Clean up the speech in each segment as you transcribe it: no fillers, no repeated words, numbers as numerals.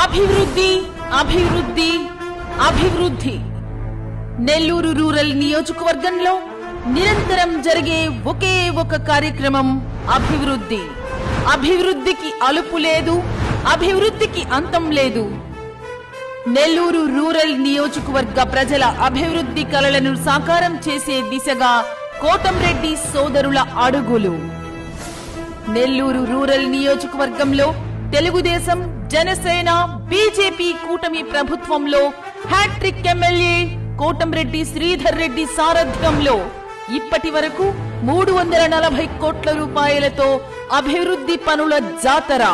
అభివృద్ధి అభివృద్ధి అభివృద్ధి. నెల్లూరు రూరల్ నియోజకవర్గంలో నిరంతరం జరిగే ఒకే ఒక కార్యక్రమం అభివృద్ధి. అభివృద్ధికి అలుపు లేదు, అభివృద్ధికి అంతం లేదు. నెల్లూరు రూరల్ నియోజకవర్గ ప్రజల అభివృద్ధి కలలను సాకారం చేసే దిశగా కోటంరెడ్డి సోదరుల అడుగులు. నెల్లూరు రూరల్ నియోజకవర్గంలో తెలుగుదేశం, జనసేన, బీజేపీ కూటమి ప్రభుత్వంలో హ్యాట్రిక్ ఎమ్మెల్యే కోటంరెడ్డి శ్రీధర్ రెడ్డి సారథ్యంలో ఇప్పటి వరకు 340 కోట్ల రూపాయలతో అభివృద్ధి పనుల జాతర.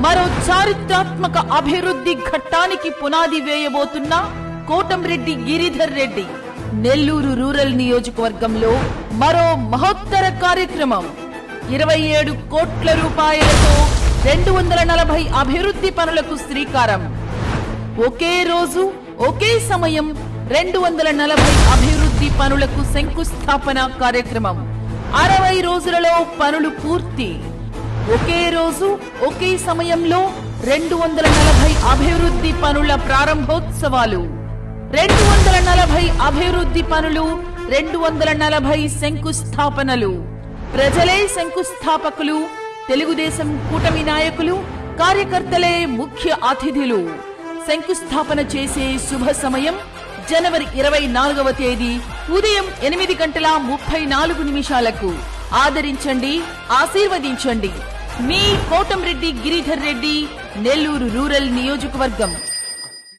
మరో చారిత్రాత్మక అభివృద్ధి ఘట్టానికి పునాది వేయబోతున్న కోటంరెడ్డి గిరిధర్ రెడ్డి నెల్లూరు రూరల్ నియోజకవర్గంలో మరో మహోత్తర కార్యక్రమం. 27 కోట్ల రూపాయలతో 240 అభివృద్ధి పనులకు శ్రీకారం. ఒకే రోజు ఒకే సమయం 240 అభివృద్ధి పనులకు శంకుస్థాపన కార్యక్రమం. 60 రోజులలో పనులు పూర్తి. ఒకే రోజు ఒకే సమయంలో 240 అభివృద్ధి పనుల ప్రారంభోత్సవాలు. 240 అభివృద్ధి పనులు, 240 శంకుస్థాపనలు. ప్రజలే శంకుస్థాపకులు, తెలుగుదేశం కూటమి నాయకులు, కార్యకర్తలే ముఖ్య అతిథులు. శంకుస్థాపన చేసే శుభ సమయం జనవరి 24వ తేదీ ఉదయం 8:34 ఆదరించండి, ఆశీర్వదించండి. మీ కోటంరెడ్డి గిరిధర్ రెడ్డి, నెల్లూరు రూరల్ నియోజకవర్గం.